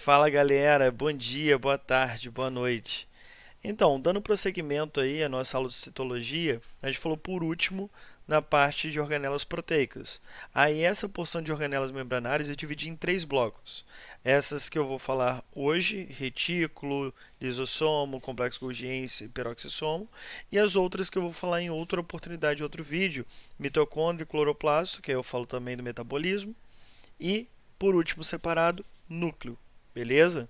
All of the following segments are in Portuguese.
Fala galera, bom dia, boa tarde, boa noite. Então, dando prosseguimento aí à nossa aula de citologia, a gente falou por último na parte de organelas proteicas. Aí essa porção de organelas membranárias eu dividi em três blocos. Essas que eu vou falar hoje, retículo, lisossomo, complexo Golgiense e peroxissomo, e as outras que eu vou falar em outra oportunidade, em outro vídeo, mitocôndrio e cloroplasto, que aí eu falo também do metabolismo, e, por último separado, núcleo. Beleza?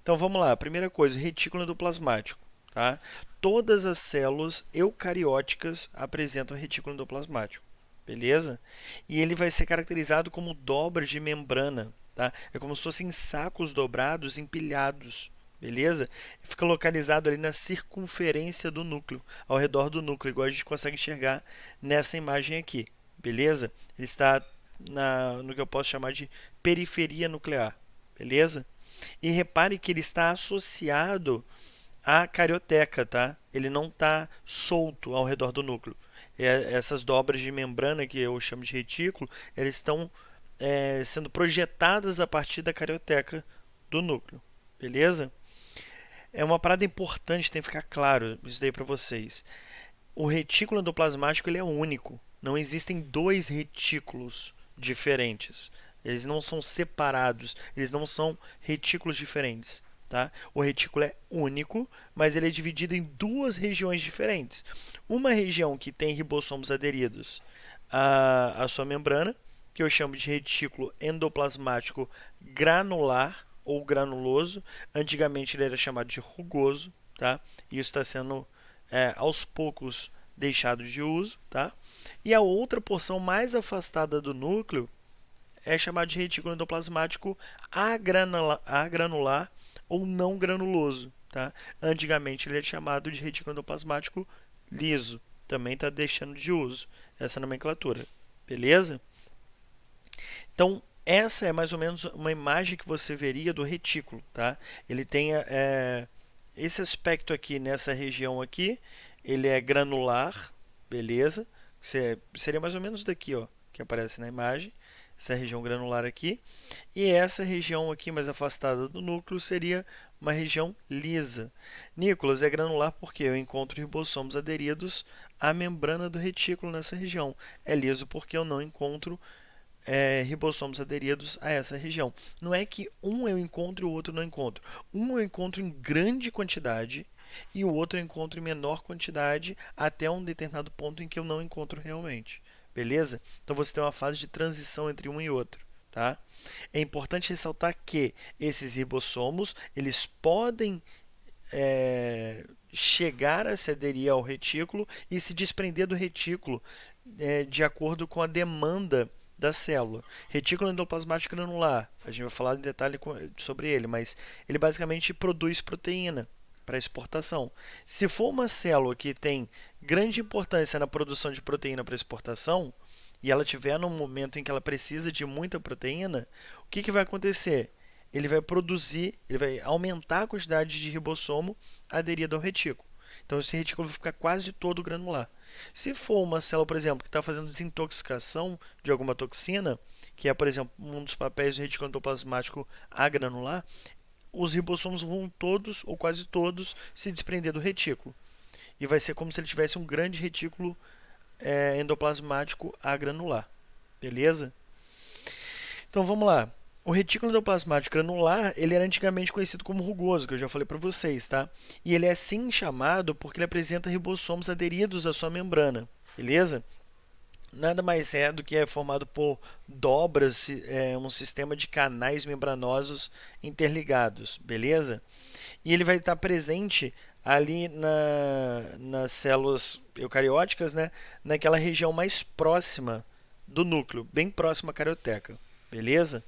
Então vamos lá. Primeira coisa, retículo endoplasmático. Tá? Todas as células eucarióticas apresentam retículo endoplasmático. Beleza? E ele vai ser caracterizado como dobras de membrana. Tá? É como se fossem sacos dobrados empilhados. Beleza? Fica localizado ali na circunferência do núcleo, ao redor do núcleo, igual a gente consegue enxergar nessa imagem aqui. Beleza? Ele está no que eu posso chamar de periferia nuclear. Beleza? E repare que ele está associado à carioteca, tá? Ele não está solto ao redor do núcleo. Essas dobras de membrana que eu chamo de retículo, elas estão sendo projetadas a partir da carioteca do núcleo. Beleza? É uma parada importante, tem que ficar claro isso daí para vocês. O retículo endoplasmático ele é único. Não existem dois retículos diferentes. Eles não são separados, eles não são retículos diferentes. Tá? O retículo é único, mas ele é dividido em duas regiões diferentes. Uma região que tem ribossomos aderidos à sua membrana, que eu chamo de retículo endoplasmático granular ou granuloso. Antigamente ele era chamado de rugoso. Tá? Isso está sendo aos poucos deixado de uso, tá? E a outra porção mais afastada do núcleo é chamada de retículo endoplasmático agranular ou não granuloso, tá? Antigamente ele é chamado de retículo endoplasmático liso, também está deixando de uso essa nomenclatura, beleza? Então essa é mais ou menos uma imagem que você veria do retículo, tá? Ele tem esse aspecto aqui nessa região aqui, ele é granular, beleza? Seria mais ou menos daqui, ó, que aparece na imagem, essa região granular aqui. E essa região aqui mais afastada do núcleo seria uma região lisa. Nicolas, é granular porque eu encontro ribossomos aderidos à membrana do retículo nessa região. É liso porque eu não encontro ribossomos aderidos a essa região. Não é que um eu encontro e o outro não encontro. Um eu encontro em grande quantidade e o outro eu encontro em menor quantidade até um determinado ponto em que eu não encontro realmente. Beleza? Então você tem uma fase de transição entre um e outro. Tá? É importante ressaltar que esses ribossomos eles podem chegar a se aderir ao retículo e se desprender do retículo de acordo com a demanda da célula. Retículo endoplasmático granular, a gente vai falar em detalhe sobre ele, mas ele basicamente produz proteína para exportação. Se for uma célula que tem grande importância na produção de proteína para exportação, e ela tiver num momento em que ela precisa de muita proteína, o que vai acontecer? Ele vai produzir, ele vai aumentar a quantidade de ribossomo aderido ao retículo. Então esse retículo vai ficar quase todo granular. Se for uma célula, por exemplo, que está fazendo desintoxicação de alguma toxina, que é, por exemplo, um dos papéis do retículo endoplasmático agranular, os ribossomos vão todos ou quase todos se desprender do retículo. E vai ser como se ele tivesse um grande retículo endoplasmático agranular. Beleza? Então vamos lá. O retículo endoplasmático granular, ele era antigamente conhecido como rugoso, que eu já falei para vocês, tá? E ele é assim chamado porque ele apresenta ribossomos aderidos à sua membrana, beleza? Nada mais é do que é formado por dobras, um sistema de canais membranosos interligados, beleza? E ele vai estar presente ali nas células eucarióticas, né? Naquela região mais próxima do núcleo, bem próxima à carioteca, beleza?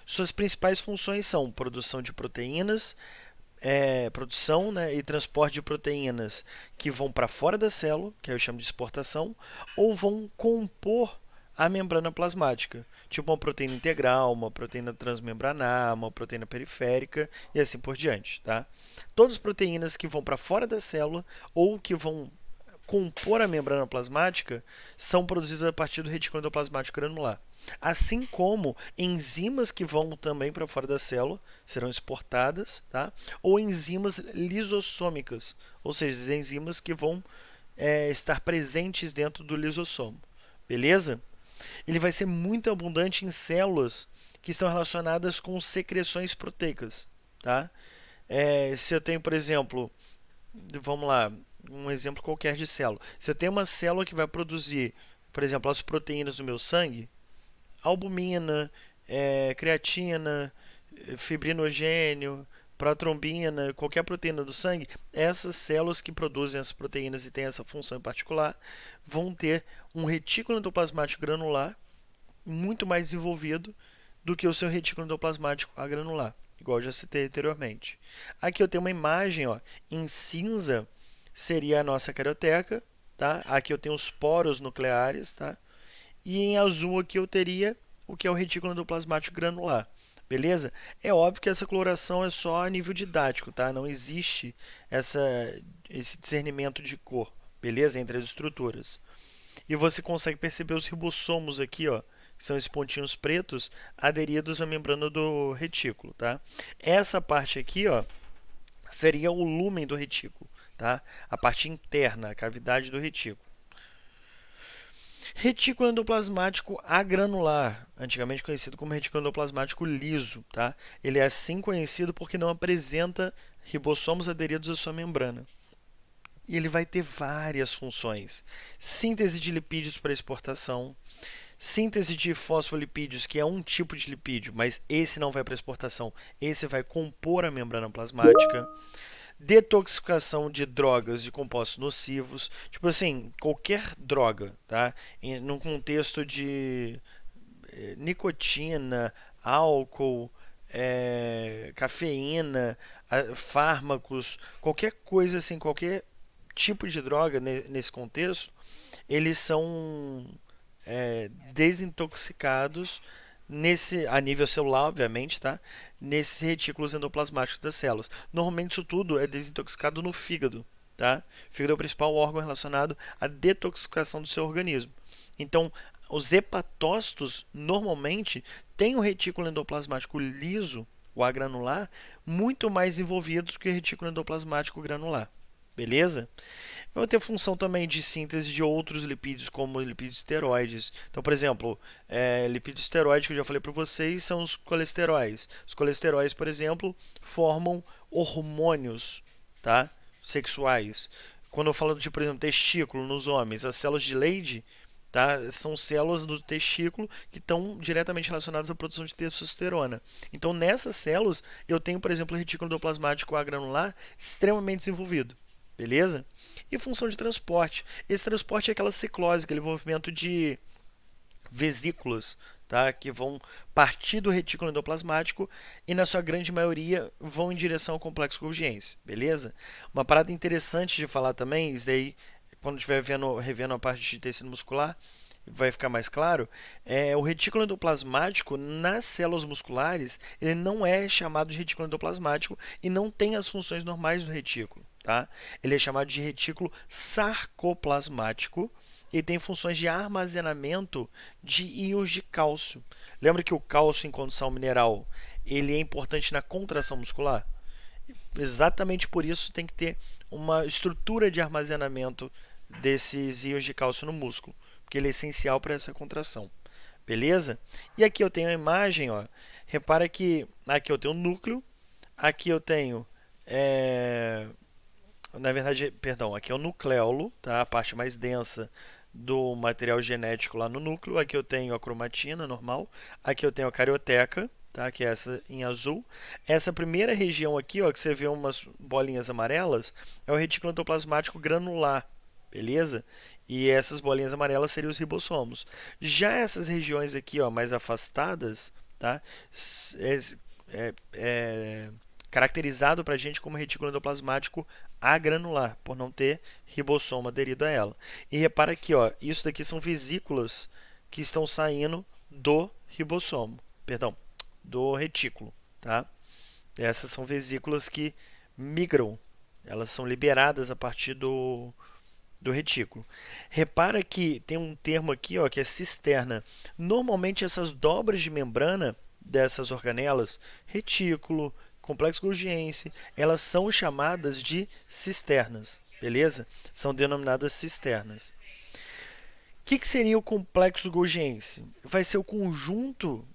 Suas principais funções são produção de proteínas, produção, né, e transporte de proteínas que vão para fora da célula, que eu chamo de exportação, ou vão compor a membrana plasmática, tipo uma proteína integral, uma proteína transmembranar, uma proteína periférica e assim por diante. Tá? Todas as proteínas que vão para fora da célula ou que vão compor a membrana plasmática são produzidos a partir do retículo endoplasmático granular. Assim como enzimas que vão também para fora da célula serão exportadas, tá? Ou enzimas lisossômicas, ou seja, enzimas que vão estar presentes dentro do lisossomo. Beleza? Ele vai ser muito abundante em células que estão relacionadas com secreções proteicas. Tá? Se eu tenho, por exemplo, vamos lá, um exemplo qualquer de célula. Se eu tenho uma célula que vai produzir, por exemplo, as proteínas do meu sangue, albumina, creatina, fibrinogênio, protrombina, qualquer proteína do sangue, essas células que produzem as proteínas e têm essa função em particular, vão ter um retículo endoplasmático granular muito mais desenvolvido do que o seu retículo endoplasmático agranular, igual eu já citei anteriormente. Aqui eu tenho uma imagem, ó, em cinza seria a nossa carioteca, tá? Aqui eu tenho os poros nucleares, tá? E em azul aqui eu teria o que é o retículo endoplasmático granular. Beleza? É óbvio que essa coloração é só a nível didático, tá? Não existe esse discernimento de cor, beleza? Entre as estruturas. E você consegue perceber os ribossomos aqui, ó, que são esses pontinhos pretos aderidos à membrana do retículo, tá? Essa parte aqui, ó, seria o lúmen do retículo, tá? A parte interna, a cavidade do retículo. Retículo endoplasmático agranular, antigamente conhecido como retículo endoplasmático liso, tá? Ele é assim conhecido porque não apresenta ribossomos aderidos à sua membrana. E ele vai ter várias funções: síntese de lipídios para exportação, síntese de fosfolipídios, que é um tipo de lipídio, mas esse não vai para exportação, esse vai compor a membrana plasmática, detoxificação de drogas e compostos nocivos, tipo assim, qualquer droga, tá? Num contexto de nicotina, álcool, cafeína, fármacos, qualquer coisa assim, qualquer tipo de droga nesse contexto, eles são desintoxicados a nível celular, obviamente, tá? Nesses retículos endoplasmáticos das células. Normalmente isso tudo é desintoxicado no fígado, tá? O fígado é o principal órgão relacionado à detoxificação do seu organismo. Então, os hepatócitos normalmente têm o retículo endoplasmático liso, o agranular, muito mais envolvido do que o retículo endoplasmático granular. Beleza? Vai ter função também de síntese de outros lipídios, como lipídios esteroides. Então, por exemplo, lipídio esteroide que eu já falei para vocês são os colesteróis. Os colesteróis, por exemplo, formam hormônios, tá? Sexuais. Quando eu falo de, por exemplo, testículo nos homens, as células de Leydig, tá? São células do testículo que estão diretamente relacionadas à produção de testosterona. Então, nessas células, eu tenho, por exemplo, o retículo endoplasmático agranular extremamente desenvolvido. Beleza? E função de transporte. Esse transporte é aquela ciclose, aquele movimento de vesículas, tá? Que vão partir do retículo endoplasmático e, na sua grande maioria, vão em direção ao complexo Golgi. Beleza? Uma parada interessante de falar também, isso daí, quando estiver revendo a parte de tecido muscular, vai ficar mais claro, o retículo endoplasmático nas células musculares, ele não é chamado de retículo endoplasmático e não tem as funções normais do retículo. Tá? Ele é chamado de retículo sarcoplasmático e tem funções de armazenamento de íons de cálcio. Lembra que o cálcio em condição mineral ele é importante na contração muscular? Exatamente por isso tem que ter uma estrutura de armazenamento desses íons de cálcio no músculo, porque ele é essencial para essa contração. Beleza? E aqui eu tenho a imagem, ó. Repara que aqui eu tenho o núcleo, aqui eu tenho na verdade, perdão, aqui é o nucleolo, tá? A parte mais densa do material genético lá no núcleo. Aqui eu tenho a cromatina normal, aqui eu tenho a carioteca, tá? Que é essa em azul. Essa primeira região aqui, ó, que você vê umas bolinhas amarelas, é o retículo endoplasmático granular, beleza? E essas bolinhas amarelas seriam os ribossomos. Já essas regiões aqui, ó, mais afastadas, tá? É caracterizado para a gente como retículo endoplasmático agranular, por não ter ribossomo aderido a ela. E repara aqui, ó, isso daqui são vesículas que estão saindo do ribossomo, perdão, do retículo, tá? Essas são vesículas que migram, elas são liberadas a partir do retículo. Repara que tem um termo aqui, ó, que é cisterna. Normalmente essas dobras de membrana dessas organelas, retículo, complexo golgiense, elas são chamadas de cisternas, beleza? São denominadas cisternas. O que seria o complexo golgiense? Vai ser o conjunto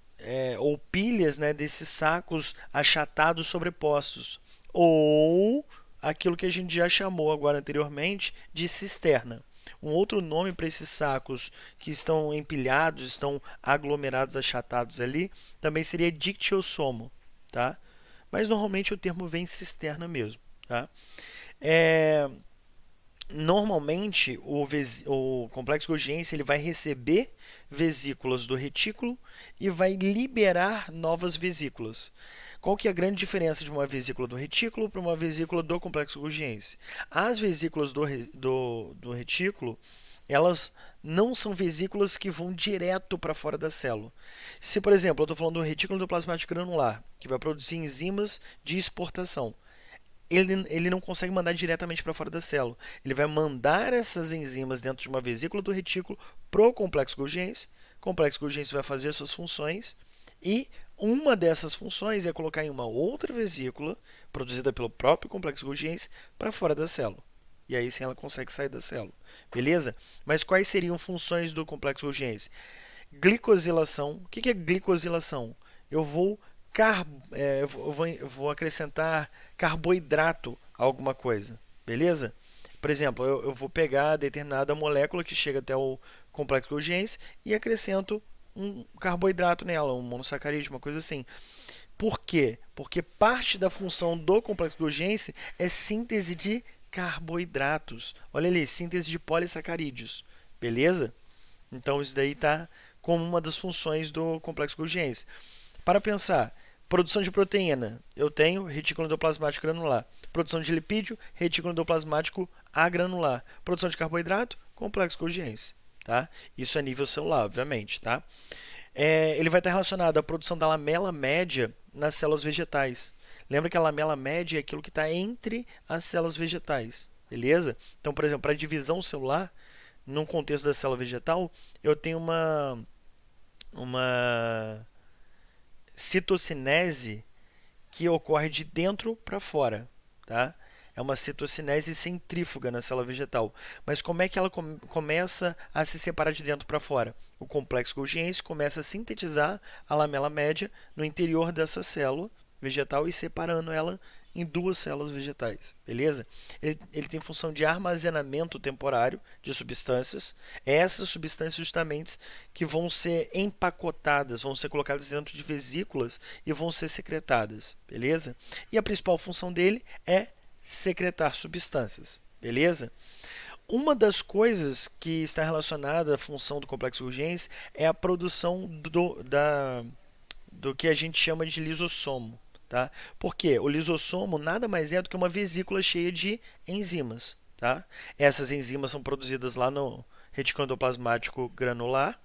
ou pilhas, né, desses sacos achatados sobrepostos, ou aquilo que a gente já chamou agora anteriormente de cisterna. Um outro nome para esses sacos que estão empilhados, estão aglomerados, achatados ali, também seria dictiossomo, tá? Mas normalmente o termo vem cisterna mesmo, tá? Normalmente o complexo golgiense ele vai receber vesículas do retículo e vai liberar novas vesículas. Qual que é a grande diferença de uma vesícula do retículo para uma vesícula do complexo golgiense? As vesículas do retículo, elas não são vesículas que vão direto para fora da célula. Se, por exemplo, eu estou falando do retículo endoplasmático granular, que vai produzir enzimas de exportação, ele não consegue mandar diretamente para fora da célula. Ele vai mandar essas enzimas dentro de uma vesícula do retículo para o complexo golgiense. O complexo golgiense vai fazer suas funções e uma dessas funções é colocar em uma outra vesícula, produzida pelo próprio complexo golgiense, para fora da célula. E aí sim ela consegue sair da célula. Beleza? Mas quais seriam funções do complexo golgiense? Glicosilação. O que é glicosilação? Eu vou vou acrescentar carboidrato a alguma coisa, beleza? Por exemplo, eu vou pegar determinada molécula que chega até o complexo golgiense e acrescento um carboidrato nela, um monossacarídeo, uma coisa assim. Por quê? Porque parte da função do complexo golgiense é síntese de carboidratos. Olha ali, síntese de polissacarídeos, beleza? Então isso daí está como uma das funções do complexo golgiense. Para pensar, produção de proteína, eu tenho retículo endoplasmático granular. Produção de lipídio, retículo endoplasmático agranular. Produção de carboidrato, complexo golgiense. Tá? Isso a nível celular, obviamente. Tá? Ele vai estar relacionado à produção da lamela média nas células vegetais. Lembra que a lamela média é aquilo que está entre as células vegetais. Beleza? Então, por exemplo, para a divisão celular, num contexto da célula vegetal, eu tenho uma citocinese que ocorre de dentro para fora, tá? É uma citocinese centrífuga na célula vegetal. Mas como é que ela começa a se separar de dentro para fora? O complexo golgiense começa a sintetizar a lamela média no interior dessa célula vegetal e separando ela em duas células vegetais, beleza? Ele tem função de armazenamento temporário de substâncias. Essas substâncias justamente que vão ser empacotadas, vão ser colocadas dentro de vesículas e vão ser secretadas, beleza? E a principal função dele é secretar substâncias, beleza? Uma das coisas que está relacionada à função do complexo golgiense é a produção do que a gente chama de lisossomo. Tá? Porque o lisossomo nada mais é do que uma vesícula cheia de enzimas. Tá? Essas enzimas são produzidas lá no retículo endoplasmático granular,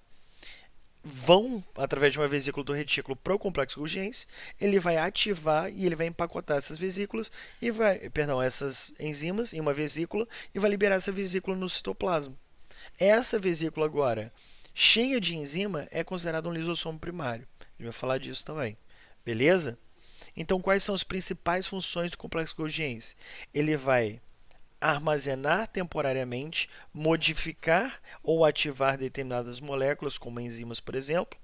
vão através de uma vesícula do retículo para o complexo golgiense, ele vai ativar e ele vai empacotar essas vesículas e essas enzimas em uma vesícula e vai liberar essa vesícula no citoplasma. Essa vesícula agora, cheia de enzima, é considerada um lisossomo primário. A gente vai falar disso também. Beleza? Então, quais são as principais funções do complexo golgiense? Ele vai armazenar temporariamente, modificar ou ativar determinadas moléculas, como enzimas, por exemplo,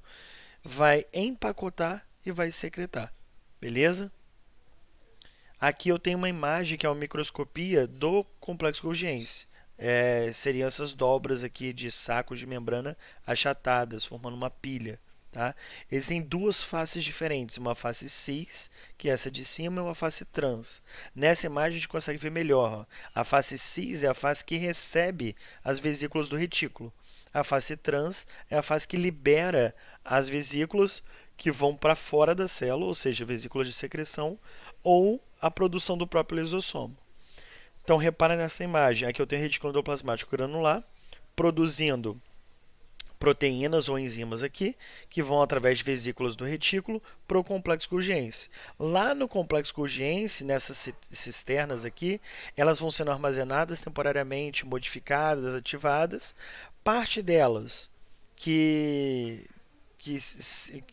vai empacotar e vai secretar. Beleza? Aqui eu tenho uma imagem que é uma microscopia do complexo golgiense. Seriam essas dobras aqui de sacos de membrana achatadas, formando uma pilha. Tá? Existem duas faces diferentes, uma face cis, que é essa de cima, e uma face trans. Nessa imagem a gente consegue ver melhor. Ó. A face cis é a face que recebe as vesículas do retículo. A face trans é a face que libera as vesículas que vão para fora da célula, ou seja, vesículas de secreção, ou a produção do próprio lisossomo. Então, repara nessa imagem. Aqui eu tenho retículo endoplasmático granular produzindo proteínas ou enzimas aqui, que vão através de vesículas do retículo para o complexo Golgiense. Lá no complexo Golgiense, nessas cisternas aqui, elas vão sendo armazenadas temporariamente, modificadas, ativadas. Parte delas que, que,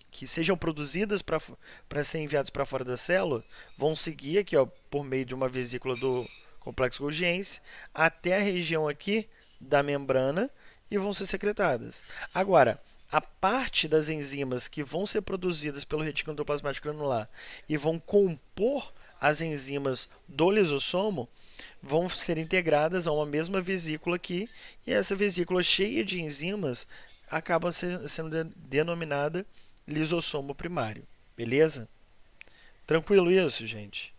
que sejam produzidas para serem enviadas para fora da célula vão seguir aqui, ó, por meio de uma vesícula do complexo Golgiense até a região aqui da membrana e vão ser secretadas. Agora, a parte das enzimas que vão ser produzidas pelo retículo endoplasmático granular e vão compor as enzimas do lisossomo vão ser integradas a uma mesma vesícula aqui, e essa vesícula cheia de enzimas acaba sendo denominada lisossomo primário. Beleza? Tranquilo isso, gente?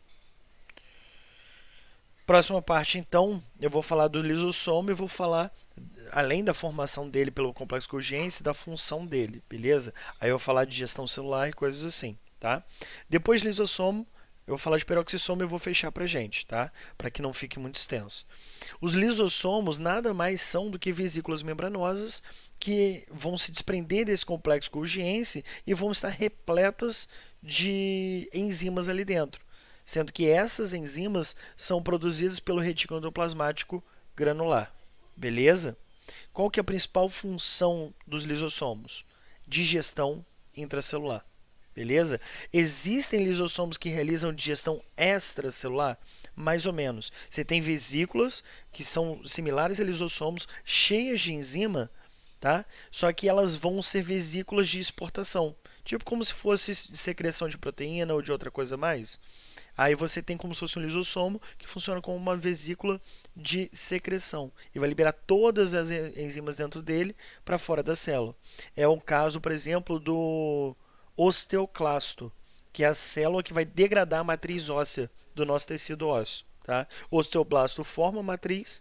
Próxima parte, então, eu vou falar do lisossomo e vou falar, além da formação dele pelo complexo Golgiense, da função dele, beleza? Aí eu vou falar de digestão celular e coisas assim, tá? Depois de lisossomo, eu vou falar de peroxissomo e vou fechar pra gente, tá? Para que não fique muito extenso. Os lisossomos nada mais são do que vesículas membranosas que vão se desprender desse complexo Golgiense e vão estar repletas de enzimas ali dentro, sendo que essas enzimas são produzidas pelo retículo endoplasmático granular. Beleza? Qual que é a principal função dos lisossomos? Digestão intracelular. Beleza? Existem lisossomos que realizam digestão extracelular? Mais ou menos. Você tem vesículas que são similares a lisossomos, cheias de enzima, tá? Só que elas vão ser vesículas de exportação. Tipo como se fosse secreção de proteína ou de outra coisa mais. Aí você tem como se fosse um lisossomo que funciona como uma vesícula de secreção e vai liberar todas as enzimas dentro dele para fora da célula. É o caso, por exemplo, do osteoclasto, que é a célula que vai degradar a matriz óssea do nosso tecido ósseo. Tá? O osteoblasto forma a matriz,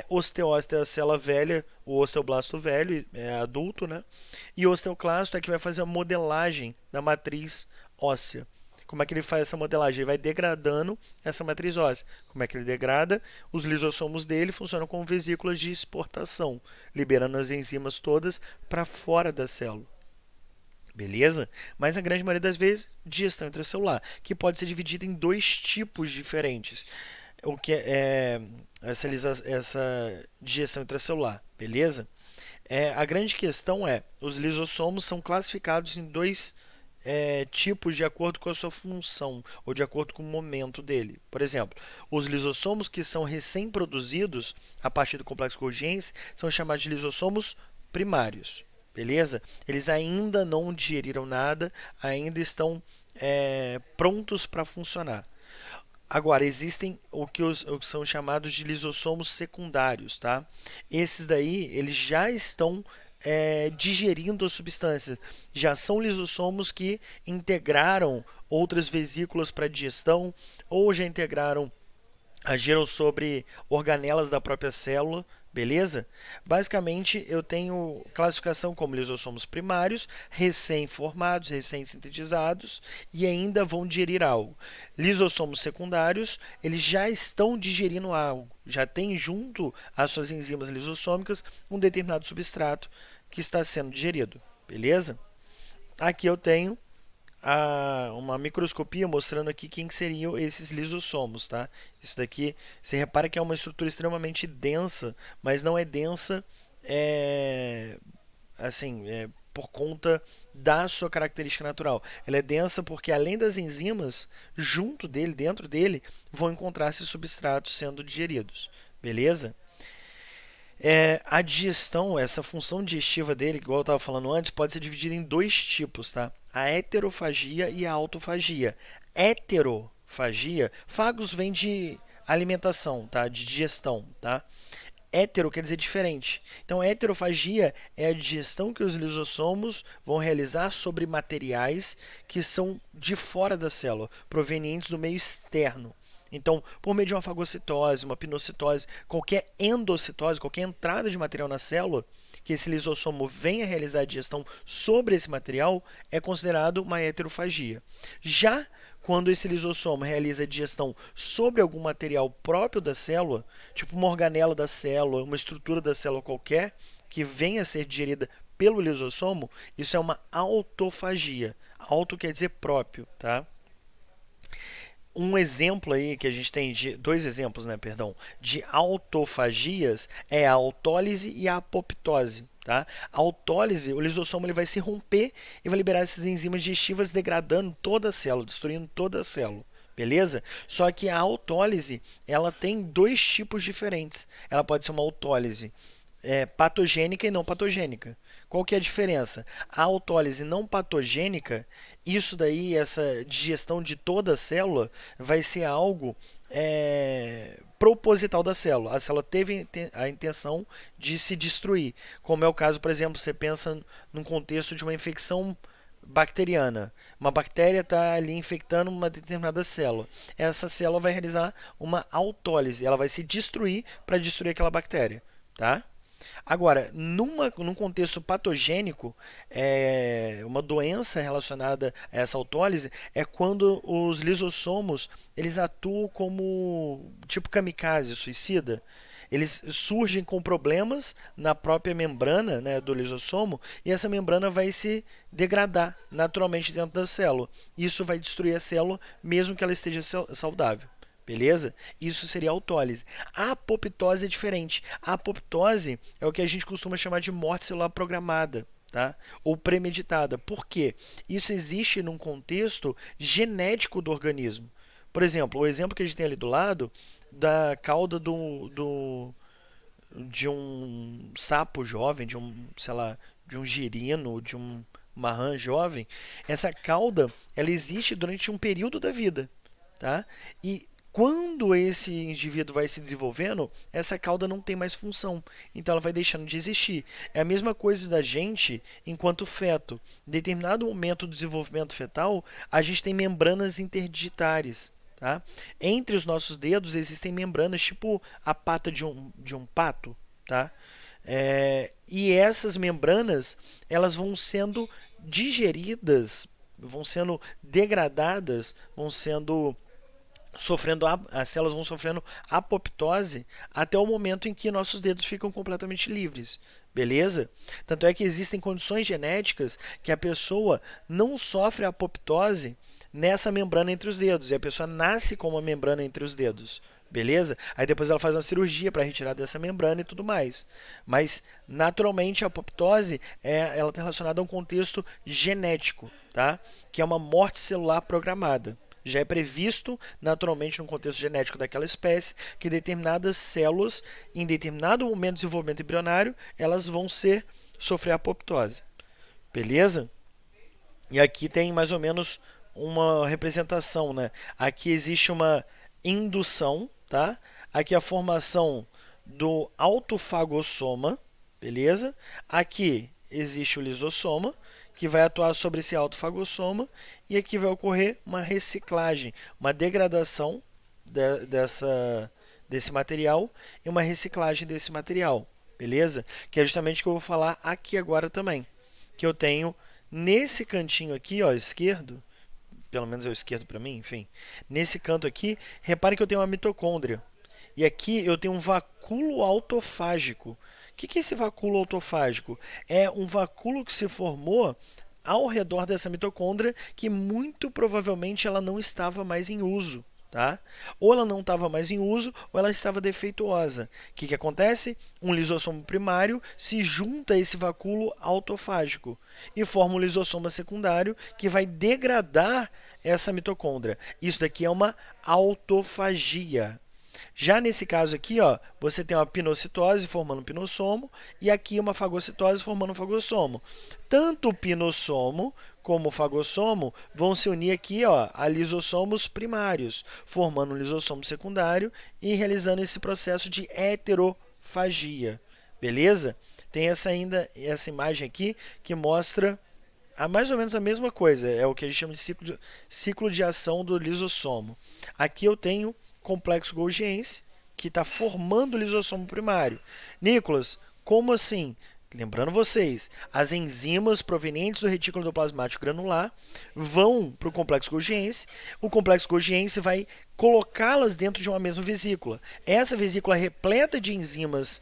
osteócito é a célula velha, o osteoblasto velho, é adulto, né? E o osteoclasto é que vai fazer a modelagem da matriz óssea. Como é que ele faz essa modelagem? Ele vai degradando essa matriz óssea. Como é que ele degrada? Os lisossomos dele funcionam como vesículas de exportação, liberando as enzimas todas para fora da célula. Beleza? Mas na grande maioria das vezes, digestão intracelular, que pode ser dividida em dois tipos diferentes. O que é essa digestão intracelular, beleza? A grande questão é, os lisossomos são classificados em dois tipos de acordo com a sua função ou de acordo com o momento dele. Por exemplo, os lisossomos que são recém-produzidos a partir do complexo Golgiense são chamados de lisossomos primários. Beleza? Eles ainda não digeriram nada, ainda estão prontos para funcionar. Agora, existem o que são chamados de lisossomos secundários, tá? Esses daí, eles já estão digerindo as substâncias. Já são lisossomos que integraram outras vesículas para digestão ou já integraram, agiram sobre organelas da própria célula, beleza? Basicamente, eu tenho classificação como lisossomos primários, recém-formados, recém-sintetizados e ainda vão digerir algo. Lisossomos secundários, eles já estão digerindo algo, já tem junto às suas enzimas lisossômicas um determinado substrato que está sendo digerido, beleza? Aqui eu tenho uma microscopia mostrando aqui quem seriam esses lisossomos, tá? Isso daqui, você repara que é uma estrutura extremamente densa, mas não é densa por conta da sua característica natural. Ela é densa porque além das enzimas, junto dele, dentro dele, vão encontrar esses substratos sendo digeridos, beleza? A digestão, essa função digestiva dele, igual eu estava falando antes, pode ser dividida em dois tipos, tá? A heterofagia e a autofagia. Heterofagia, fagos vem de alimentação, tá? De digestão, tá? Hétero quer dizer diferente. Então, heterofagia é a digestão que os lisossomos vão realizar sobre materiais que são de fora da célula, provenientes do meio externo. Então, por meio de uma fagocitose, uma pinocitose, qualquer endocitose, qualquer entrada de material na célula, que esse lisossomo venha realizar a digestão sobre esse material, é considerado uma heterofagia. Já quando esse lisossomo realiza a digestão sobre algum material próprio da célula, tipo uma organela da célula, uma estrutura da célula qualquer, que venha a ser digerida pelo lisossomo, isso é uma autofagia. Auto quer dizer próprio, tá? Um exemplo aí que a gente tem de dois exemplos, né, perdão, de autofagias é a autólise e a apoptose, tá? A autólise, o lisossomo ele vai se romper e vai liberar essas enzimas digestivas degradando toda a célula, destruindo toda a célula. Beleza? Só que a autólise, ela tem dois tipos diferentes. Ela pode ser uma autólise patogênica e não patogênica. Qual que é a diferença? A autólise não patogênica, isso daí, essa digestão de toda a célula, vai ser algo proposital da célula. A célula teve a intenção de se destruir. Como é o caso, por exemplo, você pensa num contexto de uma infecção bacteriana. Uma bactéria está ali infectando uma determinada célula. Essa célula vai realizar uma autólise. Ela vai se destruir para destruir aquela bactéria. Tá? Agora, num contexto patogênico, uma doença relacionada a essa autólise é quando os lisossomos eles atuam como tipo kamikaze, suicida. Eles surgem com problemas na própria membrana, né, do lisossomo e essa membrana vai se degradar naturalmente dentro da célula. Isso vai destruir a célula mesmo que ela esteja saudável. Beleza? Isso seria autólise. A apoptose é diferente. A apoptose é o que a gente costuma chamar de morte celular programada, tá? Ou premeditada. Por quê? Isso existe num contexto genético do organismo. Por exemplo, o exemplo que a gente tem ali do lado da cauda de um sapo jovem, de um, sei lá, de um girino, de uma rã jovem, essa cauda ela existe durante um período da vida, tá? E quando esse indivíduo vai se desenvolvendo, essa cauda não tem mais função, então ela vai deixando de existir. É a mesma coisa da gente enquanto feto. Em determinado momento do desenvolvimento fetal, a gente tem membranas interdigitares. Tá? Entre os nossos dedos existem membranas, tipo a pata de um pato. Tá? E essas membranas elas vão sendo digeridas, vão sendo degradadas, vão sendo sofrendo as células vão sofrendo apoptose até o momento em que nossos dedos ficam completamente livres. Beleza? Tanto é que existem condições genéticas que a pessoa não sofre apoptose nessa membrana entre os dedos, e a pessoa nasce com uma membrana entre os dedos. Beleza? Aí depois ela faz uma cirurgia para retirar dessa membrana e tudo mais. Mas, naturalmente, a apoptose ela está relacionada a um contexto genético, tá? Que é uma morte celular programada. Já é previsto naturalmente no contexto genético daquela espécie que determinadas células, em determinado momento de desenvolvimento embrionário, elas vão sofrer apoptose. Beleza? E aqui tem mais ou menos uma representação, né? Aqui existe uma indução, tá? Aqui a formação do autofagossoma, beleza? Aqui existe o lisossoma, que vai atuar sobre esse autofagossoma, e aqui vai ocorrer uma reciclagem, uma degradação desse material e uma reciclagem desse material, beleza? Que é justamente o que eu vou falar aqui agora também, que eu tenho nesse cantinho aqui, ó, esquerdo, pelo menos é o esquerdo para mim, enfim, nesse canto aqui, repare que eu tenho uma mitocôndria, e aqui eu tenho um vacúolo autofágico. O que é esse vacúolo autofágico? É um vacúolo que se formou ao redor dessa mitocôndria que muito provavelmente ela não estava mais em uso. Tá? Ou ela não estava mais em uso, ou ela estava defeituosa. O que acontece? Um lisossomo primário se junta a esse vacúolo autofágico e forma um lisossoma secundário que vai degradar essa mitocôndria. Isso daqui é uma autofagia. Já nesse caso aqui, ó, você tem uma pinocitose formando um pinossomo e aqui uma fagocitose formando um fagossomo. Tanto o pinossomo como o fagossomo vão se unir aqui, ó, a lisossomos primários, formando um lisossomo secundário e realizando esse processo de heterofagia. Beleza? Tem essa imagem aqui que mostra mais ou menos a mesma coisa, é o que a gente chama de ciclo de ação do lisossomo. Aqui eu tenho complexo golgiense, que está formando o lisossomo primário. Nicolas, como assim? Lembrando vocês, as enzimas provenientes do retículo endoplasmático granular vão para o complexo golgiense vai colocá-las dentro de uma mesma vesícula. Essa vesícula repleta de enzimas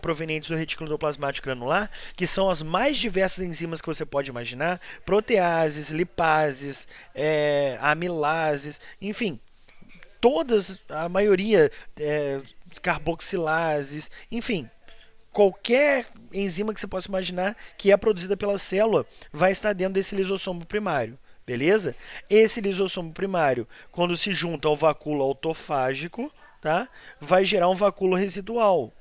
provenientes do retículo endoplasmático granular, que são as mais diversas enzimas que você pode imaginar, proteases, lipases, amilases, enfim, todas, a maioria, carboxilases, enfim, qualquer enzima que você possa imaginar que é produzida pela célula vai estar dentro desse lisossomo primário. Beleza? Esse lisossomo primário, quando se junta ao vacúolo autofágico, tá? Vai gerar um vacúolo residual.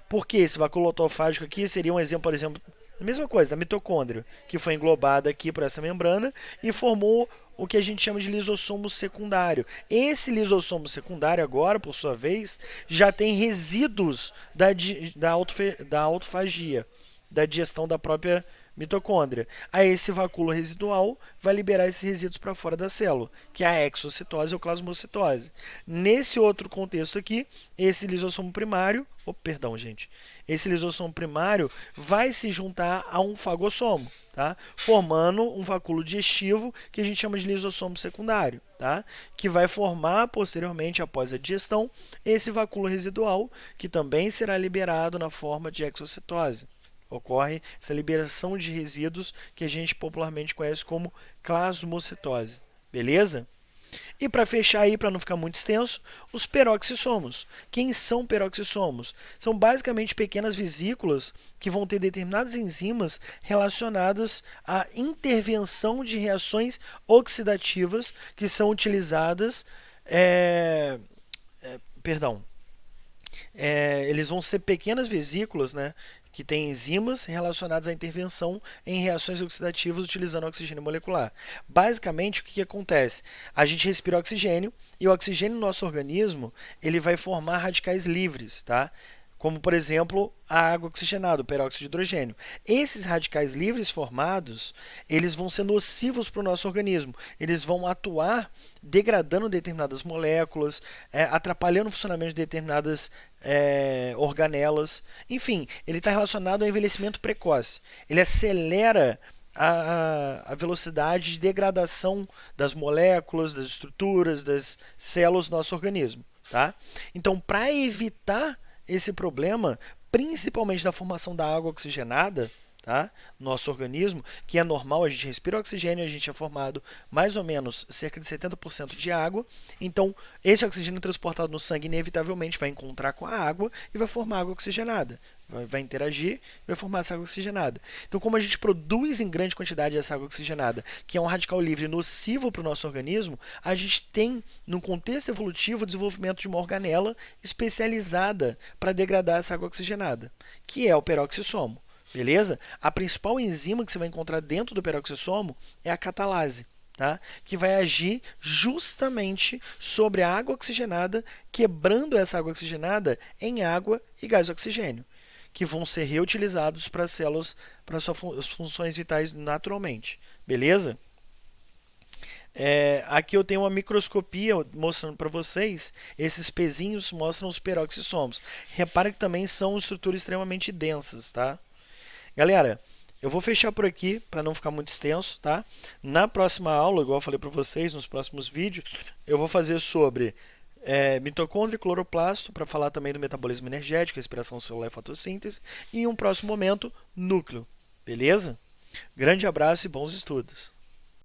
Por que esse vacúolo autofágico aqui seria um exemplo, por exemplo, a mesma coisa, da mitocôndria, que foi englobada aqui por essa membrana e formou o que a gente chama de lisossomo secundário. Esse lisossomo secundário agora, por sua vez, já tem resíduos da autofagia, da digestão da própria mitocôndria. Aí esse vacúolo residual vai liberar esses resíduos para fora da célula, que é a exocitose ou plasmocitose. Nesse outro contexto aqui, esse lisossomo primário, perdão, gente, esse lisossomo primário vai se juntar a um fagossomo, tá? Formando um vacúolo digestivo que a gente chama de lisossomo secundário, tá? Que vai formar posteriormente, após a digestão, esse vacúolo residual, que também será liberado na forma de exocitose. Ocorre essa liberação de resíduos que a gente popularmente conhece como plasmocitose. Beleza? E para fechar aí, para não ficar muito extenso, os peroxissomos. Quem são peroxissomos? São basicamente pequenas vesículas que vão ter determinadas enzimas relacionadas à intervenção de reações oxidativas que são utilizadas. Perdão. Eles vão ser pequenas vesículas, né, que têm enzimas relacionadas à intervenção em reações oxidativas utilizando oxigênio molecular. Basicamente, o que acontece? A gente respira oxigênio e o oxigênio no nosso organismo ele vai formar radicais livres, tá? Como, por exemplo, a água oxigenada, o peróxido de hidrogênio. Esses radicais livres formados, eles vão ser nocivos para o nosso organismo. Eles vão atuar degradando determinadas moléculas, atrapalhando o funcionamento de determinadas organelas. Enfim, ele está relacionado ao envelhecimento precoce. Ele acelera a velocidade de degradação das moléculas, das estruturas, das células do nosso organismo. Tá? Então, para evitar esse problema, principalmente da formação da água oxigenada, tá? No nosso organismo, que é normal, a gente respira oxigênio, a gente é formado mais ou menos cerca de 70% de água, então esse oxigênio transportado no sangue inevitavelmente vai encontrar com a água e vai formar água oxigenada. Vai interagir e vai formar essa água oxigenada. Então, como a gente produz em grande quantidade essa água oxigenada, que é um radical livre nocivo para o nosso organismo, a gente tem, no contexto evolutivo, o desenvolvimento de uma organela especializada para degradar essa água oxigenada, que é o peroxissomo. Beleza? A principal enzima que você vai encontrar dentro do peroxissomo é a catalase, tá? Que vai agir justamente sobre a água oxigenada, quebrando essa água oxigenada em água e gás oxigênio, que vão ser reutilizados para as células, para suas funções vitais naturalmente. Beleza? Aqui eu tenho uma microscopia mostrando para vocês, esses pezinhos mostram os peroxissomos. Repare que também são estruturas extremamente densas, tá? Galera, eu vou fechar por aqui para não ficar muito extenso, tá? Na próxima aula, igual eu falei para vocês, nos próximos vídeos, eu vou fazer sobre mitocôndria e cloroplasto, para falar também do metabolismo energético, respiração celular e fotossíntese, e em um próximo momento, núcleo. Beleza? Grande abraço e bons estudos!